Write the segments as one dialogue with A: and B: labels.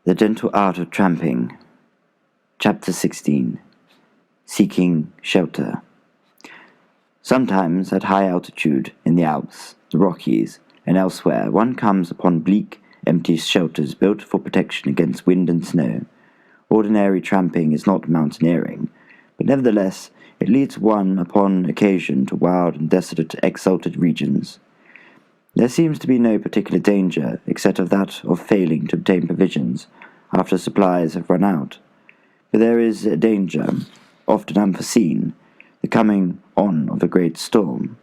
A: The Gentle Art of Tramping. Chapter 16. Seeking Shelter. Sometimes at high altitude, in the Alps, the Rockies, and elsewhere, one comes upon bleak, empty shelters built for protection against wind and snow. Ordinary tramping is not mountaineering, but nevertheless it leads one upon occasion to wild and desolate exalted regions. There seems to be no particular danger, except of that of failing to obtain provisions after supplies have run out. But there is a danger, often unforeseen, the coming on of a great storm.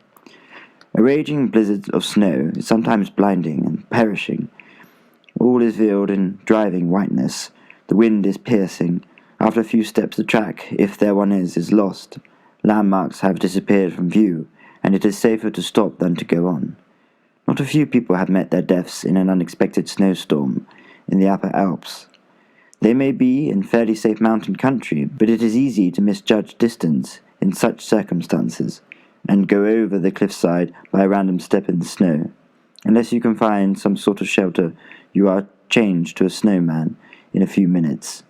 A: A raging blizzard of snow is sometimes blinding and perishing. All is veiled in driving whiteness. The wind is piercing. After a few steps the track, if there one is lost. Landmarks have disappeared from view, and it is safer to stop than to go on. Not a few people have met their deaths in an unexpected snowstorm in the Upper Alps. They may be in fairly safe mountain country, but it is easy to misjudge distance in such circumstances, and go over the cliffside by a random step in the snow. Unless you can find some sort of shelter, you are changed to a snowman in a few minutes,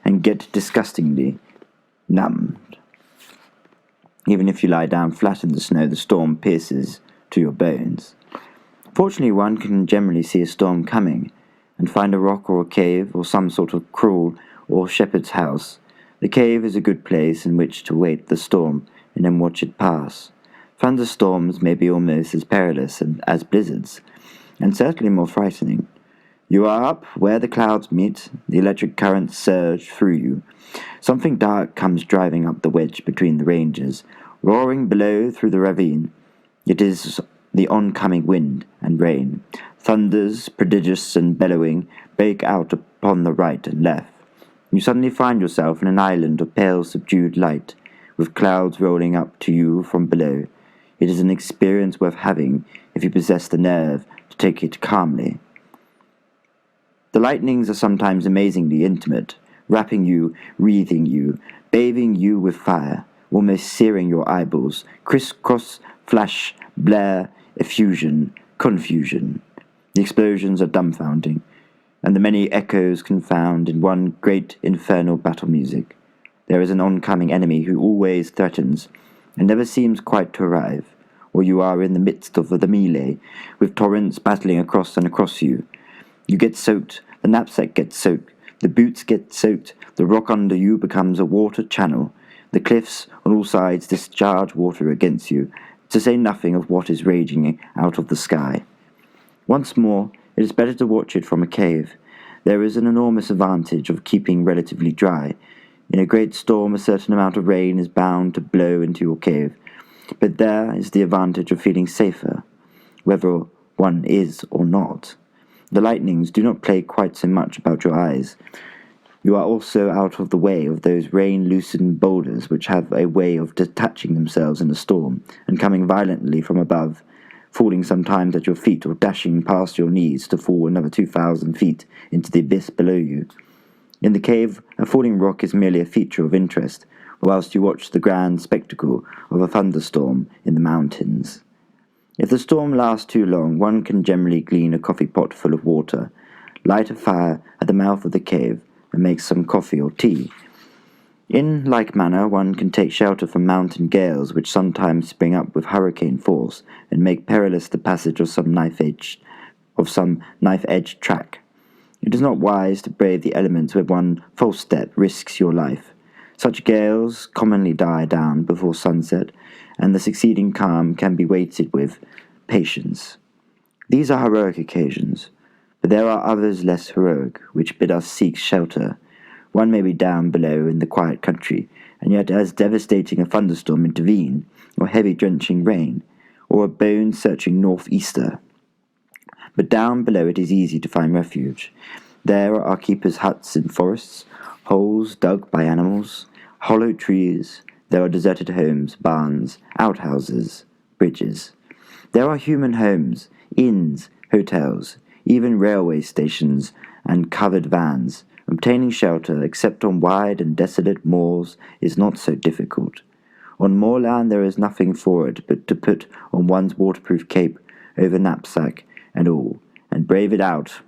A: and get disgustingly numbed. Even if you lie down flat in the snow, the storm pierces to your bones. Fortunately, one can generally see a storm coming, and find a rock or a cave, or some sort of kraal or shepherd's house. The cave is a good place in which to wait the storm, and then watch it pass. Thunderstorms may be almost as perilous as blizzards, and certainly more frightening. You are up where the clouds meet, the electric currents surge through you. Something dark comes driving up the wedge between the ranges, roaring below through the ravine. It is the oncoming wind and rain. Thunders, prodigious and bellowing, break out upon the right and left. You suddenly find yourself in an island of pale, subdued light, with clouds rolling up to you from below. It is an experience worth having if you possess the nerve to take it calmly. The lightnings are sometimes amazingly intimate, wrapping you, wreathing you, bathing you with fire, almost searing your eyeballs, criss-cross, flash, blare, effusion, confusion. The explosions are dumbfounding, and the many echoes confound in one great infernal battle music. There is an oncoming enemy who always threatens, and never seems quite to arrive, or you are in the midst of the melee, with torrents battling across and across you. You get soaked, the knapsack gets soaked, the boots get soaked, the rock under you becomes a water channel, the cliffs on all sides discharge water against you, to say nothing of what is raging out of the sky. Once more, it is better to watch it from a cave. There is an enormous advantage of keeping relatively dry. In a great storm, a certain amount of rain is bound to blow into your cave, but there is the advantage of feeling safer, whether one is or not. The lightnings do not play quite so much about your eyes. You are also out of the way of those rain-loosened boulders which have a way of detaching themselves in a storm, and coming violently from above, falling sometimes at your feet or dashing past your knees to fall another 2,000 feet into the abyss below you. In the cave, a falling rock is merely a feature of interest, whilst you watch the grand spectacle of a thunderstorm in the mountains. If the storm lasts too long, one can generally glean a coffee pot full of water, light a fire at the mouth of the cave, and make some coffee or tea. In like manner, one can take shelter from mountain gales which sometimes spring up with hurricane force and make perilous the passage of some knife-edged track. It is not wise to brave the elements where one false step risks your life. Such gales commonly die down before sunset, and the succeeding calm can be waited with patience. These are heroic occasions, but there are others less heroic, which bid us seek shelter. One may be down below in the quiet country, and yet as devastating a thunderstorm intervene, or heavy drenching rain, or a bone-searching north-easter. But down below it is easy to find refuge. There are keepers' huts in forests, holes dug by animals, hollow trees. There are deserted homes, barns, outhouses, bridges. There are human homes, inns, hotels, even railway stations and covered vans. Obtaining shelter, except on wide and desolate moors, is not so difficult. On moorland there is nothing for it but to put on one's waterproof cape over knapsack and all, and brave it out.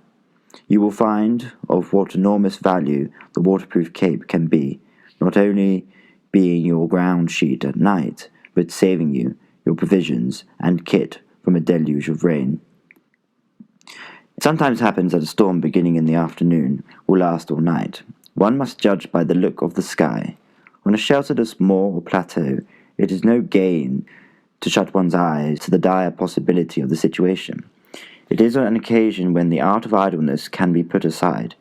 A: You will find of what enormous value the waterproof cape can be, not only being your ground sheet at night, but saving you, your provisions, and kit from a deluge of rain. It sometimes happens that a storm beginning in the afternoon will last all night. One must judge by the look of the sky. On a shelterless moor or plateau, it is no gain to shut one's eyes to the dire possibility of the situation. It is an occasion when the art of idleness can be put aside.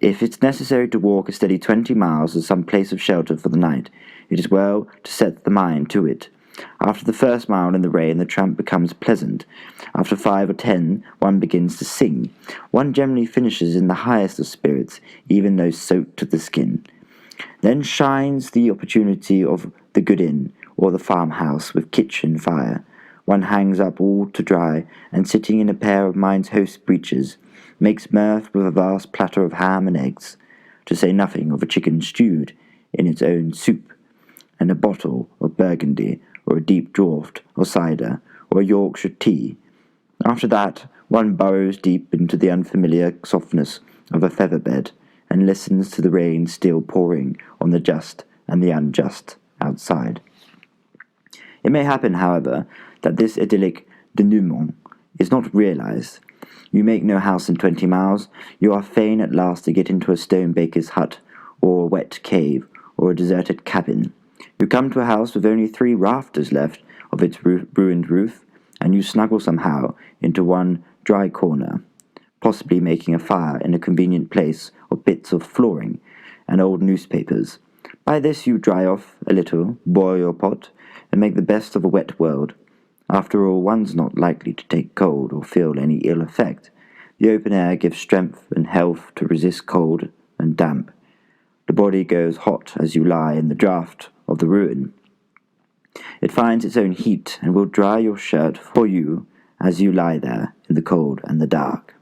A: If it's necessary to walk a steady 20 miles to some place of shelter for the night, it is well to set the mind to it. After the first mile in the rain, the tramp becomes pleasant. After 5 or 10, one begins to sing. One generally finishes in the highest of spirits, even though soaked to the skin. Then shines the opportunity of the good inn, or the farmhouse with kitchen fire. One hangs up all to dry, and sitting in a pair of mine host's breeches, makes mirth with a vast platter of ham and eggs, to say nothing of a chicken stewed in its own soup, and a bottle of Burgundy, or a deep draught of cider, or a Yorkshire tea. After that, one burrows deep into the unfamiliar softness of a feather bed, and listens to the rain still pouring on the just and the unjust outside. It may happen, however, that this idyllic denouement is not realized. You make no house in 20 miles. You are fain at last to get into a stone baker's hut, or a wet cave, or a deserted cabin. You come to a house with only 3 rafters left of its ruined roof, and you snuggle somehow into one dry corner, possibly making a fire in a convenient place of bits of flooring and old newspapers. By this you dry off a little, boil your pot, and make the best of a wet world. After all, one's not likely to take cold or feel any ill effect. The open air gives strength and health to resist cold and damp. The body goes hot as you lie in the draught of the ruin. It finds its own heat and will dry your shirt for you as you lie there in the cold and the dark.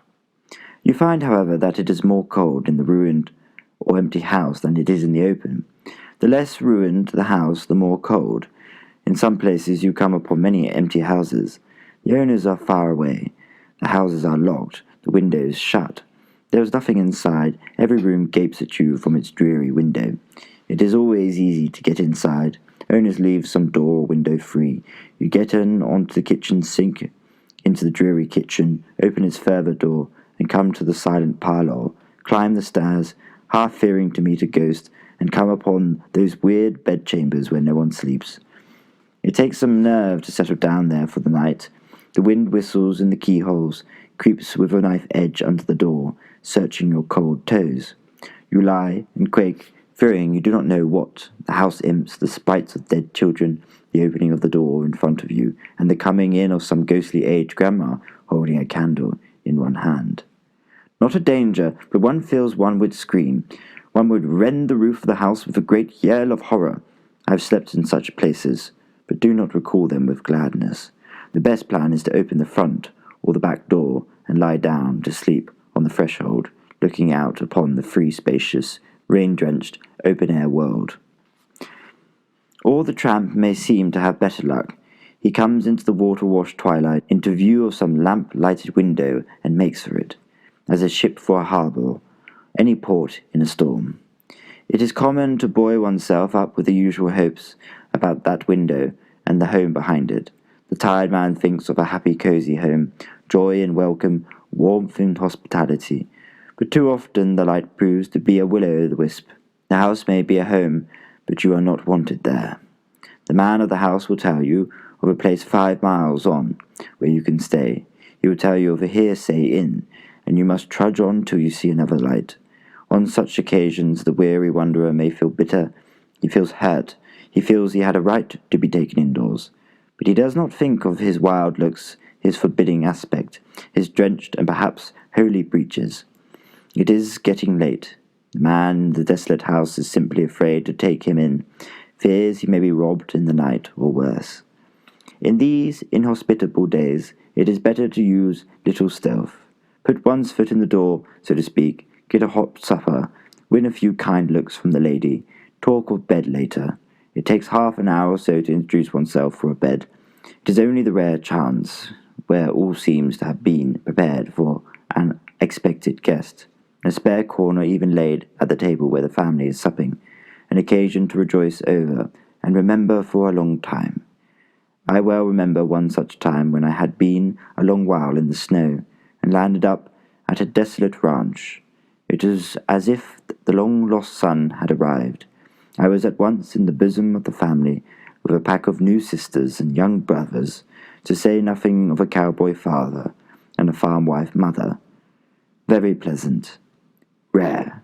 A: You find, however, that it is more cold in the ruined or empty house than it is in the open. The less ruined the house, the more cold. In some places you come upon many empty houses. The owners are far away. The houses are locked, the windows shut. There is nothing inside. Every room gapes at you from its dreary window. It is always easy to get inside. Owners leave some door or window free. You get in onto the kitchen sink, into the dreary kitchen, open its further door, and come to the silent parlour, climb the stairs, half fearing to meet a ghost, and come upon those weird bedchambers where no one sleeps. It takes some nerve to settle down there for the night. The wind whistles in the keyholes, creeps with a knife edge under the door, searching your cold toes. You lie and quake, fearing you do not know what, the house imps, the sprites of dead children, the opening of the door in front of you, and the coming in of some ghostly aged grandma holding a candle in one hand. Not a danger, but one feels one would scream. One would rend the roof of the house with a great yell of horror. I have slept in such places, but do not recall them with gladness. The best plan is to open the front or the back door and lie down to sleep on the threshold, looking out upon the free, spacious, rain-drenched, open-air world. Or the tramp may seem to have better luck. He comes into the water-washed twilight, into view of some lamp-lighted window, and makes for it, as a ship for a harbour, any port in a storm. It is common to buoy oneself up with the usual hopes about that window and the home behind it. The tired man thinks of a happy, cosy home, joy and welcome, warmth and hospitality. But too often the light proves to be a will-o'-the-wisp. The house may be a home, but you are not wanted there. The man of the house will tell you of a place 5 miles on where you can stay. He will tell you of a hearsay inn, and you must trudge on till you see another light. On such occasions the weary wanderer may feel bitter. He feels hurt. He feels he had a right to be taken indoors. But he does not think of his wild looks, his forbidding aspect, his drenched and perhaps holy breeches. It is getting late. The man in the desolate house is simply afraid to take him in, fears he may be robbed in the night, or worse. In these inhospitable days, it is better to use little stealth. Put one's foot in the door, so to speak, get a hot supper, win a few kind looks from the lady, talk of bed later. It takes half an hour or so to introduce oneself for a bed. It is only the rare chance, where all seems to have been prepared for an expected guest, and a spare corner even laid at the table where the family is supping, an occasion to rejoice over and remember for a long time. I well remember one such time when I had been a long while in the snow, and landed up at a desolate ranch. It was as if the long-lost son had arrived. I was at once in the bosom of the family, with a pack of new sisters and young brothers, to say nothing of a cowboy father and a farm wife mother. Very pleasant. Rare.